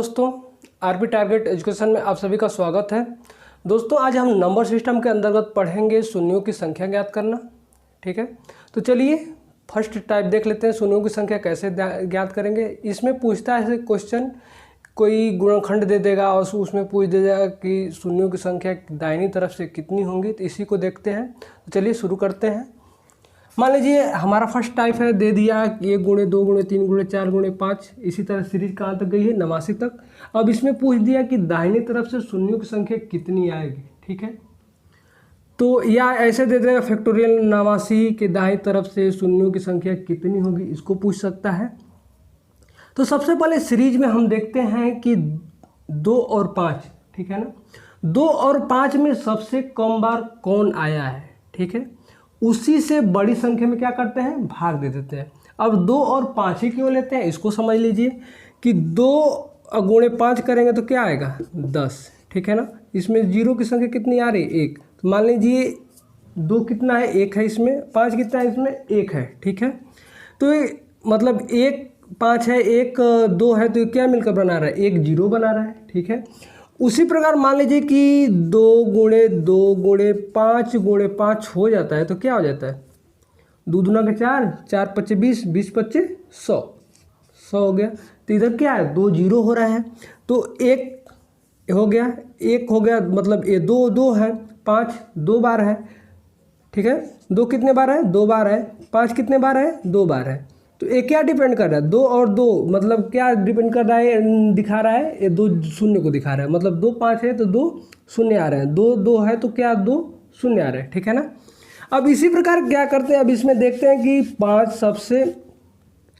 दोस्तों, RP target education में आप सभी का स्वागत है। दोस्तों, आज हम नंबर सिस्टम के अंतर्गत पढ़ेंगे शून्यों की संख्या ज्ञात करना। ठीक है, तो चलिए फर्स्ट टाइप देख लेते हैं, शून्यों की संख्या कैसे ज्ञात करेंगे। इसमें पूछता है क्वेश्चन, कोई गुणनखंड दे देगा और उसमें पूछ देगा कि शून्यों की संख्या दाहिनी तरफ से कितनी होंगी। तो इसी को देखते हैं। तो चलिए शुरू करते हैं। मान लीजिए हमारा फर्स्ट टाइप है, दे दिया 1 गुणे 2 गुणे 3 गुणे 4 गुणे 5, इसी तरह सीरीज कहाँ तक गई है, 89 तक। अब इसमें पूछ दिया कि दाहिनी तरफ से शून्यों की संख्या कितनी आएगी। ठीक है, तो या ऐसे दे देगा फैक्टोरियल 89 के दाहिनी तरफ से शून्यों की संख्या कितनी होगी, इसको पूछ सकता है। तो सबसे पहले सीरीज में हम देखते हैं कि 2 और 5, ठीक है ना, 2 और 5 में सबसे कम बार कौन आया है। ठीक है, उसी से बड़ी संख्या में क्या करते हैं, भाग दे देते हैं। अब 2 और 5 ही क्यों लेते हैं, इसको समझ लीजिए कि 2 गुणे 5 करेंगे तो क्या आएगा, 10। ठीक है ना, इसमें जीरो की संख्या कितनी आ रही है, 1। तो मान लीजिए 2 कितना है, 1 है इसमें, 5 कितना है इसमें, 1 है। ठीक है, तो मतलब 1 5 है, 1 2 है, तो क्या मिलकर बना रहा है, 1 0 बना रहा है। ठीक है, उसी प्रकार मान लीजिए कि 2 गुणे 2 गुणे 5 हो जाता है, तो क्या हो जाता है, 2 दूना के 4, 4 पच्चे 20, 20 पच्चे 100 हो गया। तो इधर क्या है, 2 0 हो रहा है, तो 1 हो गया, 1 हो गया, मतलब ये 2 2 है, 5 2 बार है। ठीक है, 2 कितने बार है, 2 बार है, 5 कितने बार है, 2 बार है। तो ये क्या डिपेंड कर रहा है, 2 और 2, मतलब क्या डिपेंड कर रहा है, दिखा रहा है, ये 2 शून्य को दिखा रहा है। मतलब 2 5 है तो 2 शून्य आ रहे हैं, 2 2 है तो क्या 2 शून्य आ रहे हैं। ठीक है ना, अब इसी प्रकार क्या करते हैं, अब इसमें देखते हैं कि 5 सबसे,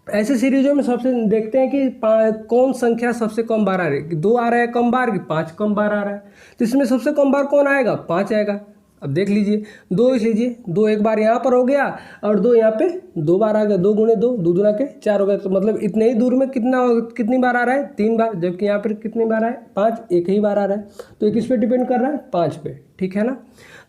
ऐसे सीरीजों में सबसे देखते हैं कि कौन संख्या सबसे कम बार आ रही है, 2 आ रहा है कम बार कि 5 कम बार आ रहा है। तो इसमें सबसे कम बार कौन आएगा, 5 आएगा। अब देख लीजिए, 2 इस लीजिए, 2 एक बार यहाँ पर हो गया और 2 यहाँ पे 2 बार आ गया, 2 गुणे 2, 2 दूना के 4 हो गया। तो मतलब इतने ही दूर में कितनी बार आ रहा है, 3 बार, जबकि यहाँ पर कितनी बार आए, 5, एक ही बार आ रहा है। तो ये किस पे डिपेंड कर रहा है, 5 पे। ठीक है ना,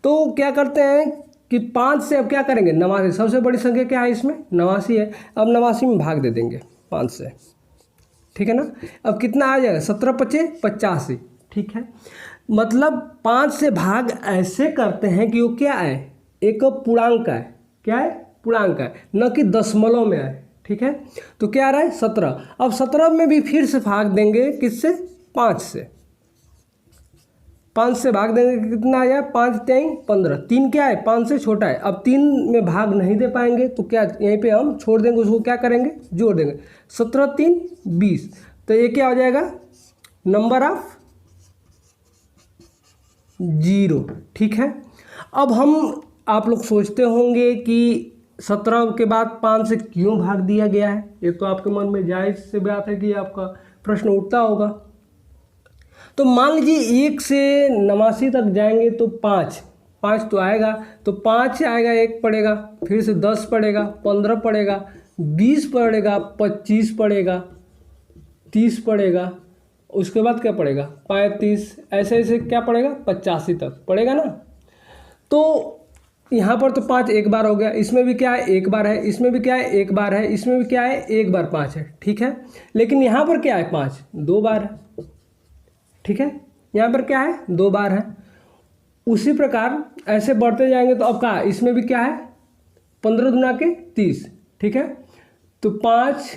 तो क्या करते हैं कि 5 से अब क्या करेंगे, 89, सबसे बड़ी संख्या क्या है इसमें, 89 है। अब 89 में भाग दे देंगे 5 से। ठीक है ना, अब कितना आ जाएगा, 17 पच्चे 85। ठीक है, मतलब 5 से भाग ऐसे करते हैं कि वो क्या है, एक पूर्णांक है, क्या है, पूर्णांक है, न कि दशमलव में है। ठीक है, तो क्या आ रहा है, 17। अब 17 में भी फिर से भाग देंगे किससे, 5 से। 5 से भाग देंगे कितना आ जाए, 5 3 15, 3 क्या है, 5 से छोटा है। अब 3 में भाग नहीं दे पाएंगे तो क्या, यहीं पे हम छोड़ देंगे, उसको क्या करेंगे, जोड़ देंगे, 17 3 20। तो ये क्या हो जाएगा, नंबर ऑफ 0। ठीक है, अब आप लोग सोचते होंगे कि 17 के बाद 5 से क्यों भाग दिया गया है। ये तो आपके मन में जायज़ से बात है कि आपका प्रश्न उठता होगा। तो मान लीजिए 1 से 89 तक जाएंगे तो 5 तो आएगा, तो 5 आएगा, 1 पड़ेगा, फिर से 10 पड़ेगा, 15 पड़ेगा, 20 पड़ेगा, 25 पड़ेगा, 30 पड़ेगा, उसके बाद क्या पड़ेगा, 35, ऐसे ऐसे क्या पड़ेगा, 85 तक पड़ेगा ना। तो यहाँ पर तो 5 एक बार हो गया, इसमें भी क्या है, 1 बार है, इसमें भी क्या है, 1 बार है, इसमें भी क्या है, 1 बार 5 है। ठीक है, लेकिन यहाँ पर क्या है, 5 2 बार है। ठीक है, यहाँ पर क्या है, 2 बार है। उसी प्रकार ऐसे बढ़ते जाएंगे तो अब क्या, इसमें भी क्या है, 15 दूना के 30। ठीक है, तो 5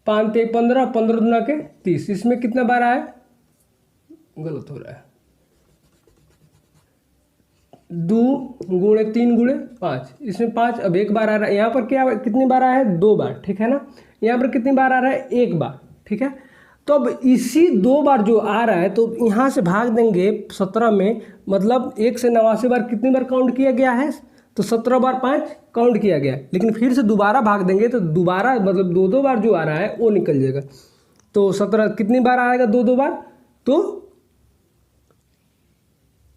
5 3 15, 15 दूना के 30, इसमें कितना बार आया, गलत हो रहा है, 2 गुणे 3 गुणे 5, इसमें 5 अब 1 बार आ रहा है। यहाँ पर क्या, कितनी बार आया है, 2 बार। ठीक है ना, यहाँ पर कितनी बार आ रहा है, 1 बार। ठीक है, तो अब इसी 2 बार जो आ रहा है, तो यहाँ से भाग देंगे 17 में, मतलब 1 से 89 बार कितनी बार काउंट किया गया है, तो 17 बार 5 काउंट किया गया। लेकिन फिर से दोबारा भाग देंगे तो दोबारा मतलब 2 बार जो आ रहा है वो निकल जाएगा। तो 17 कितनी बार आएगा, 2 बार, तो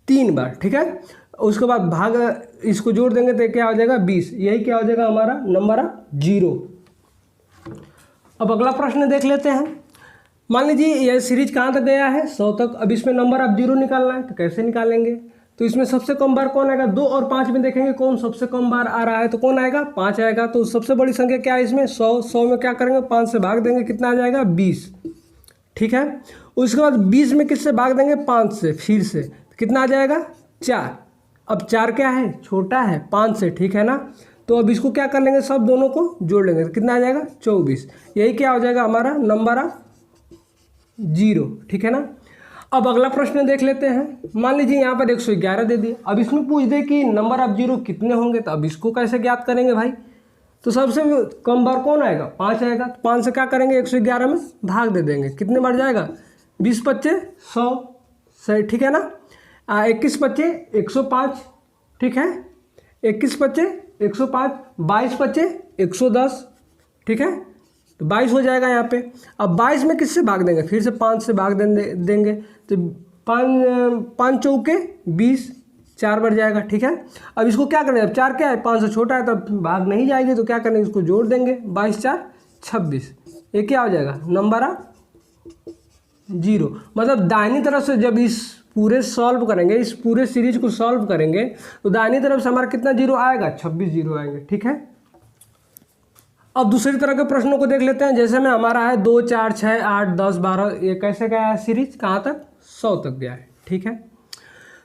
3 बार। ठीक है, उसके बाद भाग, इसको जोड़ देंगे तो क्या हो जाएगा, 20। यही क्या हो जाएगा, हमारा नंबर ऑफ 0। अब अगला प्रश्न देख लेते हैं। मान लीजिए यह सीरीज कहाँ तक गया है, 100 तक। अब इसमें नंबर ऑफ 0 निकालना है, तो कैसे निकालेंगे, तो इसमें सबसे कम बार कौन आएगा, 2 और 5 में देखेंगे कौन सबसे कम बार आ रहा है, तो कौन आएगा, 5 आएगा। तो सबसे बड़ी संख्या क्या है इसमें, 100 में क्या करेंगे, 5 से भाग देंगे, कितना आ जाएगा, 20। ठीक है। उसके बाद 20 में किससे भाग देंगे, 5 से, फिर से कितना आ जाएगा 4। अब 4 क्या है, छोटा है 5 से, ठीक है ना। तो अब इसको क्या कर लेंगे, सब दोनों को जोड़ लेंगे तो कितना आ जाएगा 24। यही क्या हो जाएगा हमारा नंबर ऑफ 0, ठीक है ना। अब अगला प्रश्न देख लेते हैं। मान लीजिए यहाँ पर 111 दे दिए। अब इसमें पूछ दे कि नंबर ऑफ 0 कितने होंगे, तो अब इसको कैसे ज्ञात करेंगे भाई। तो सबसे कम बार कौन आएगा, 5 आएगा। तो 5 से क्या करेंगे, 111 में भाग दे देंगे। कितने बार जाएगा, 20 25 100, सही, ठीक है ना। 21 25 105, ठीक है। 21 25 105, 22 25 110, ठीक है। तो 22 हो जाएगा यहाँ पे। अब 22 में किससे भाग देंगे, फिर से 5 से भाग देंगे। तो 5 चौके 20, 4 बढ़ जाएगा, ठीक है। अब इसको क्या करें, अब 4 क्या है, 5 से छोटा है तो भाग नहीं जाएगी, तो क्या करेंगे, इसको जोड़ देंगे। 22 4 26, ये क्या हो जाएगा नंबर ऑफ 0। मतलब दाहिनी तरफ से जब इस पूरे सॉल्व करेंगे, इस पूरे सीरीज को सॉल्व करेंगे, तो दाहिनी तरफ से हमारा कितना 0 आएगा, 26 0 आएंगे, ठीक है। अब दूसरी तरह के प्रश्नों को देख लेते हैं। जैसे में हमारा है 2 4 6 8 10 12, ये कैसे गया है सीरीज, कहाँ तक, 100 तक गया है, ठीक है।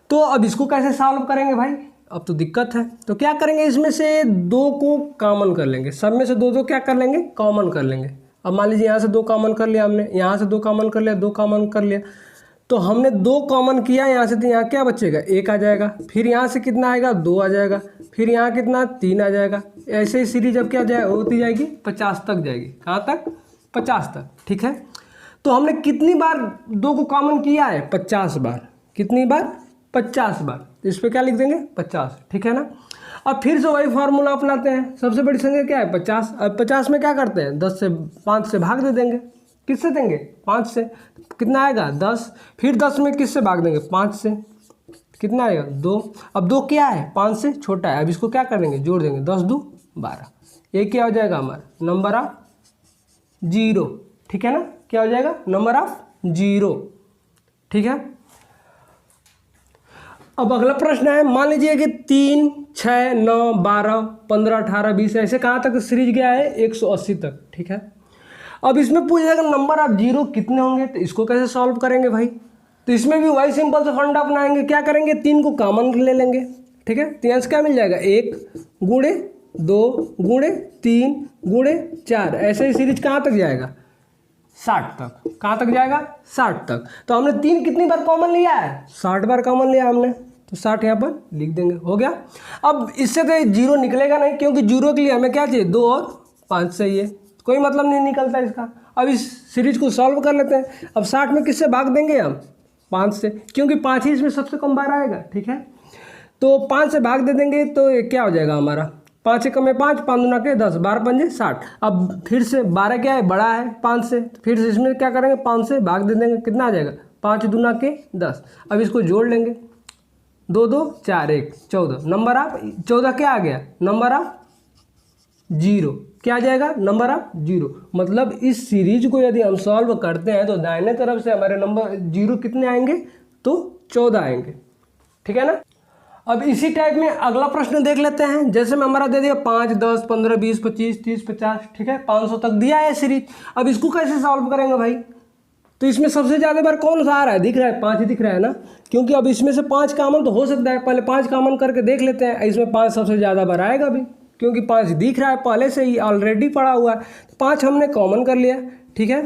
तो अब इसको कैसे सॉल्व करेंगे भाई, अब तो दिक्कत है। तो क्या करेंगे, इसमें से 2 को कॉमन कर लेंगे। सब में से 2 क्या कर लेंगे, कॉमन कर लेंगे। अब मान लीजिए यहाँ से 2 कॉमन कर लिया हमने, यहाँ से 2 कॉमन कर लिया, 2 कॉमन कर लिया। तो हमने 2 कॉमन किया यहाँ से, तो यहाँ क्या बचेगा, 1 आ जाएगा। फिर यहाँ से कितना आएगा, 2 आ जाएगा। फिर यहाँ कितना, 3 आ जाएगा। ऐसे ही सीरीज अब क्या जाए होती जाएगी, 50 तक जाएगी। कहाँ तक, 50 तक, ठीक है। तो हमने कितनी बार 2 को कॉमन किया है, 50 बार। कितनी बार, 50 बार। तो इस पर क्या लिख देंगे, 50, ठीक है ना। अब फिर से वही फार्मूला अपनाते हैं। सबसे बड़ी संख्या क्या है, 50। अब 50 में क्या करते हैं, 5 से भाग दे देंगे। किससे देंगे, 5 से। कितना आएगा, 10। फिर 10 में किससे भाग देंगे, 5 से। कितना आएगा, 2। अब 2 क्या है, 5 से छोटा है। अब इसको क्या कर देंगे, जोड़ देंगे, 10 2 12। ये क्या हो जाएगा हमारा नंबर ऑफ 0, ठीक है ना। क्या हो जाएगा, नंबर ऑफ 0, ठीक है। अब अगला प्रश्न है, मान लीजिए कि 3 6 9 12 15 18 20, ऐसे कहाँ तक सीरीज गया है, 180 तक, ठीक है। अब इसमें पूछ जाएगा नंबर ऑफ 0 कितने होंगे, तो इसको कैसे सॉल्व करेंगे भाई। तो इसमें भी वही सिंपल से फंडा अपनाएंगे। क्या करेंगे, 3 को कॉमन ले लेंगे, ठीक है। तो यहाँ से क्या मिल जाएगा, 1 गुणे 2 गुणे 3 गुणे 4, ऐसे ही सीरीज कहाँ तक जाएगा, 60 तक। कहाँ तक जाएगा, 60 तक। तो हमने 3 कितनी बार कॉमन लिया है, 60 बार कॉमन लिया हमने। तो 60 यहाँ पर लिख देंगे, हो गया। अब इससे तो 0 निकलेगा नहीं, क्योंकि 0 के लिए हमें क्या चाहिए, 2 और 5 चाहिए। कोई मतलब नहीं निकलता इसका। अब इस सीरीज को सॉल्व कर लेते हैं। अब 60 में किससे भाग देंगे हम, 5 से, क्योंकि 5 ही इसमें सबसे कम बार आएगा, ठीक है। तो 5 से भाग दे देंगे, तो ये क्या हो जाएगा हमारा, 5 से कम है 5, 5 दूना के 10, 12 पंजे 60। अब फिर से 12 क्या है, बड़ा है 5 से, फिर से इसमें क्या करेंगे, 5 से भाग दे देंगे। कितना आ जाएगा, 5 दूना के 10। अब इसको जोड़ लेंगे, 2 2 4 1 14। नंबर ऑफ 14 क्या आ गया, नंबर ऑफ 0। क्या आ जाएगा, नंबर ऑफ 0। मतलब इस सीरीज को यदि हम सॉल्व करते हैं तो दाहिने तरफ से हमारे नंबर 0 कितने आएंगे, तो 14 आएंगे, ठीक है ना। अब इसी टाइप में अगला प्रश्न देख लेते हैं। जैसे मैं हमारा दे दिया 5 10 15 20 25 30 50, ठीक है, 500 तक दिया है सीरीज। अब इसको कैसे सॉल्व करेंगे भाई। तो इसमें सबसे ज़्यादा बार कौन सा आ रहा है, दिख रहा है, 5 ही दिख रहा है ना। क्योंकि अब इसमें से 5 कॉमन तो हो सकता है, पहले 5 कॉमन करके देख लेते हैं। इसमें 5 सबसे ज़्यादा बार आएगा भी, क्योंकि 5 दिख रहा है, पहले से ही ऑलरेडी पड़ा हुआ है। 5 हमने कॉमन कर लिया, ठीक है।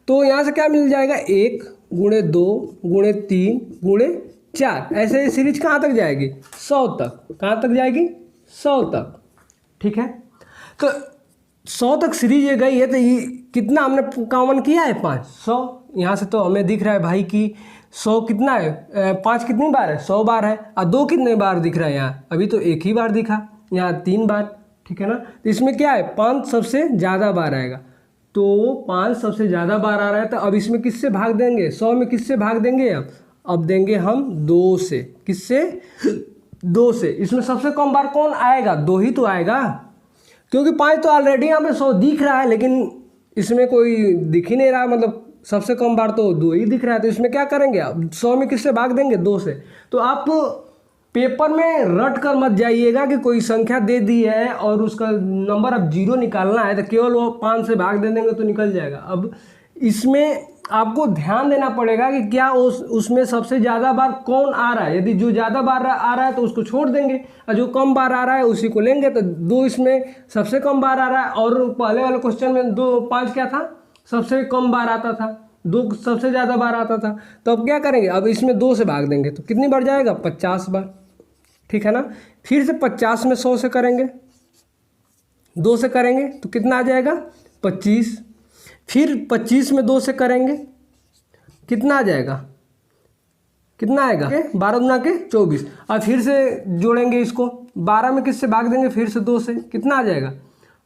तो यहाँ से क्या मिल जाएगा, 1 गुणे 2 गुणे 3 गुणे 4, ऐसे सीरीज कहाँ तक जाएगी, 100 तक। कहाँ तक जाएगी, 100 तक, ठीक है। तो 100 तक सीरीज ये गई है, तो ये कितना हमने कॉमन किया है, 5 100। यहाँ से तो हमें दिख रहा है भाई कि 100 कितना है, 5 कितनी बार है, 100 बार है। और 2 कितने बार दिख रहा है यहाँ, अभी तो 1 ही बार दिखा, यहाँ 3 बार, ठीक है ना। तो इसमें क्या है, 5 सबसे ज़्यादा बार आएगा। तो 5 सबसे ज़्यादा बार आ रहा है, तो अब इसमें किससे भाग देंगे, 100 में किससे भाग देंगे, अब देंगे हम 2 से। किससे, 2 से। इसमें सबसे कम बार कौन आएगा, 2 ही तो आएगा, क्योंकि 5 तो ऑलरेडी यहाँ पे 100 दिख रहा है, लेकिन इसमें कोई दिख ही नहीं रहा, मतलब सबसे कम बार तो 2 ही दिख रहा है। तो इसमें क्या करेंगे, अब 100 में किससे भाग देंगे, 2 से। तो आप पेपर में रट कर मत जाइएगा कि कोई संख्या दे दी है और उसका नंबर अब 0 निकालना है, तो केवल वो 5 से भाग दे देंगे तो निकल जाएगा। अब इसमें आपको ध्यान देना पड़ेगा कि क्या उसमें सबसे ज़्यादा बार कौन आ रहा है। यदि जो ज़्यादा बार आ रहा है तो उसको छोड़ देंगे, और जो कम बार आ रहा है उसी को लेंगे। तो 2 इसमें सबसे कम बार आ रहा है, और पहले वाले क्वेश्चन में 2 5 क्या था, सबसे कम बार आता था, 2 सबसे ज़्यादा बार आता था। तो अब क्या करेंगे, अब इसमें 2 से भाग देंगे तो कितनी बार जाएगा, 50 बार, ठीक है ना। फिर से 50 में 100 से करेंगे, 2 से करेंगे तो कितना आ जाएगा, 25। फिर 25 में 2 से करेंगे कितना आ जाएगा, कितना आएगा, 12 गुना के 24। और फिर से जोड़ेंगे इसको, 12 में किससे भाग देंगे, फिर से 2 से, कितना आ जाएगा,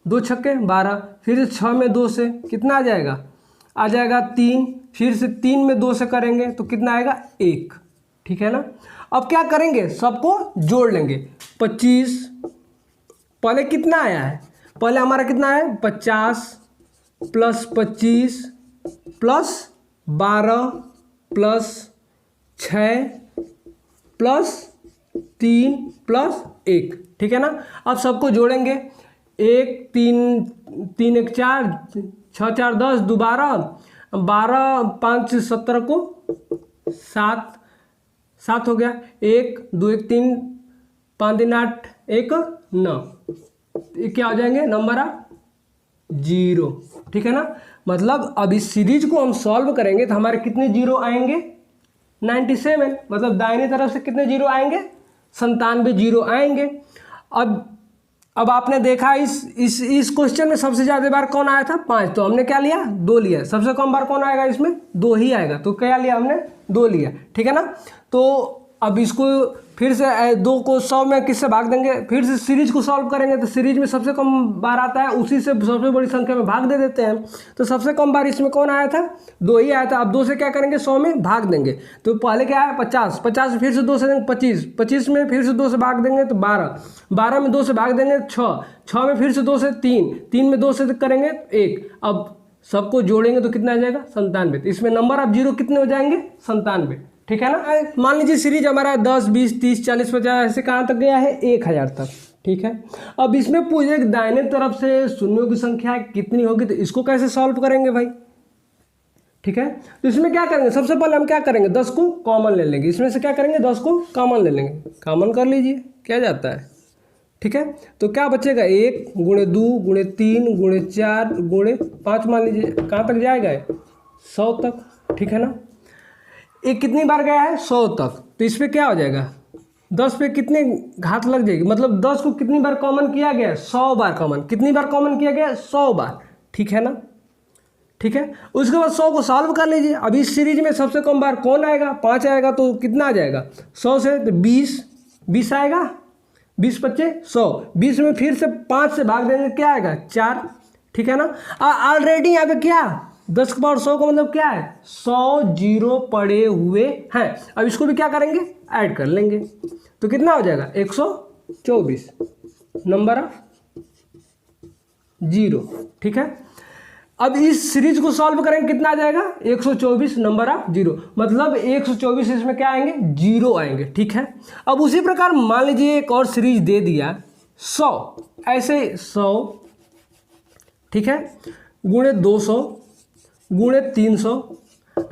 2 छक्के 12। फिर से 6 में 2 से कितना आ जाएगा 3। फिर से 3 में 2 से करेंगे तो कितना आएगा, 1, ठीक है ना। अब क्या करेंगे, सबको जोड़ लेंगे। 25 पहले कितना आया है, पहले हमारा कितना है, 50 plus 25 plus 12 plus 6 plus 3 plus 1, ठीक है ना। अब सबको जोड़ेंगे, 1 3 3 1 4 6 4 10 2 12 12 5 17 को 7 हो गया। 1 2 1 3 5 3 8 1 9, ये क्या हो जाएंगे, नंबर ऑफ 0, ठीक है ना। मतलब अब इस सीरीज को हम सॉल्व करेंगे तो हमारे कितने जीरो आएंगे, 97। मतलब दाहिने तरफ से कितने जीरो आएंगे, 97 जीरो आएंगे। अब आपने देखा इस क्वेश्चन में सबसे ज़्यादा बार कौन आया था, 5, तो हमने क्या लिया, 2 लिया। सबसे कम बार कौन आएगा, इसमें 2 ही आएगा, तो क्या लिया हमने, 2 लिया, ठीक है ना। तो अब इसको फिर से 2 को 100 में किससे भाग देंगे, फिर से सीरीज को सॉल्व करेंगे। तो सीरीज में सबसे कम बार आता है, उसी से सबसे बड़ी संख्या में भाग दे देते हैं। तो सबसे कम बार इसमें कौन आया था, 2 ही आया था। अब 2 से क्या करेंगे, 100 में भाग देंगे। तो पहले क्या है, 50 50 फिर से 2 से देंगे, 25 25 में फिर से 2 से भाग देंगे तो 12 12 में 2 से भाग देंगे 6 6 में फिर से 2 से 3 3 में 2 से करेंगे 1। अब सबको जोड़ेंगे तो कितना आ जाएगा, 97। तो इसमें नंबर ऑफ जीरो कितने हो जाएंगे, 97, ठीक है ना। मान लीजिए सीरीज हमारा 10 20 30 40 50 ऐसे कहाँ तक गया है, 1000 तक, ठीक है। अब इसमें पूछे दाहिने तरफ से शून्यों की संख्या कितनी होगी, तो इसको कैसे सॉल्व करेंगे भाई, ठीक है। तो इसमें क्या करेंगे, सबसे पहले हम क्या करेंगे, 10 को कॉमन ले लेंगे। इसमें से क्या करेंगे, 10 को कॉमन ले लेंगे, कॉमन कर लीजिए, क्या जाता है, ठीक है। तो क्या बचेगा, 1 गुणे 2 गुणे 3 गुणे 4 गुणे 5, मान लीजिए कहाँ तक जाएगा, 100 तक, ठीक है ना। ये कितनी बार गया है, 100 तक। तो इस पर क्या हो जाएगा, 10 पे कितनी घात लग जाएगी, मतलब 10 को कितनी बार कॉमन किया गया, 100 बार कॉमन, कितनी बार कॉमन किया गया, 100 बार, ठीक है ना, ठीक है। उसके बाद 100 को सॉल्व कर लीजिए। अब इस सीरीज में सबसे कम बार कौन आएगा, 5 आएगा, तो कितना आ जाएगा, 100 से तो 20 आएगा, 20 25 100, 20 में फिर से 5 से भाग देंगे, क्या आएगा, 4, ठीक है ना। ऑलरेडी यहाँ पे क्या, 10 की पावर 100 का मतलब क्या है, 100 जीरो पड़े हुए हैं। अब इसको भी क्या करेंगे, ऐड कर लेंगे, तो कितना हो जाएगा, 124, नंबर ऑफ 0, ठीक है। अब इस सीरीज को सॉल्व करेंगे, कितना आ जाएगा, 124, नंबर ऑफ 0। मतलब 124 इसमें क्या आएंगे, 0 आएंगे, ठीक है। अब उसी प्रकार मान लीजिए एक और सीरीज दे दिया, 100 ऐसे 100, ठीक है, गुणे 200 गुणे 300,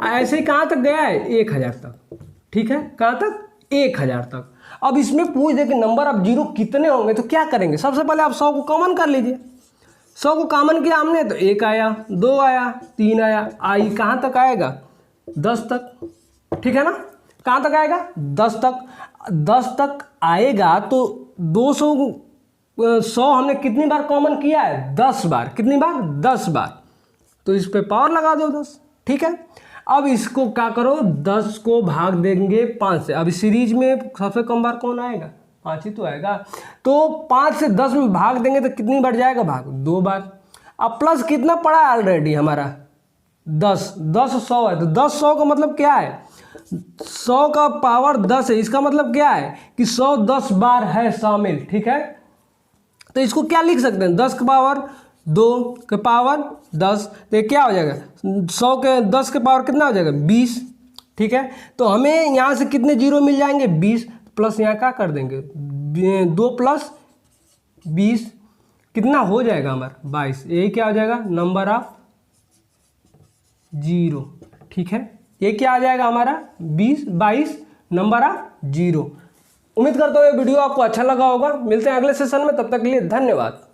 ऐसे ही कहाँ तक गया है, 1000 तक, ठीक है, कहाँ तक, 1000 तक। अब इसमें पूछ दे कि नंबर ऑफ 0 कितने होंगे, तो क्या करेंगे, सबसे पहले आप 100 को कॉमन कर लीजिए। 100 को कॉमन किया हमने तो 1 आया, 2 आया, 3 आया, आई कहाँ तक आएगा, 10 तक, ठीक है ना। कहाँ तक आएगा, 10 तक। 10 तक आएगा तो 200 100 हमने कितनी बार कॉमन किया है, 10 बार, कितनी बार, 10 बार। तो इस पे पावर लगा दो 10, ठीक है। अब इसको क्या करो, 10 को भाग देंगे 5 से। अब सीरीज में सबसे कम बार कौन आएगा, 5 ही तो आएगा। तो 5 से 10 में भाग देंगे तो कितनी बार जाएगा भाग, 2 बार। अब प्लस कितना पड़ा है ऑलरेडी हमारा, 10 100 है, तो 10 100 का मतलब क्या है, 100 का पावर 10 है। इसका मतलब क्या है कि 100 10 बार है शामिल, ठीक है। तो इसको क्या लिख सकते हैं, 10 का पावर 2 के पावर 10, तो क्या हो जाएगा, 100 के 10 के पावर कितना हो जाएगा, 20, ठीक है। तो हमें यहाँ से कितने जीरो मिल जाएंगे, 20, प्लस यहाँ क्या कर देंगे, 2 प्लस 20 कितना हो जाएगा हमारा, 22। यही क्या हो जाएगा, नंबर ऑफ 0। ठीक है, ये क्या आ जाएगा हमारा 22 नंबर ऑफ 0। उम्मीद करता हूँ ये वीडियो आपको अच्छा लगा होगा। मिलते हैं अगले सेशन में, तब तक के लिए धन्यवाद।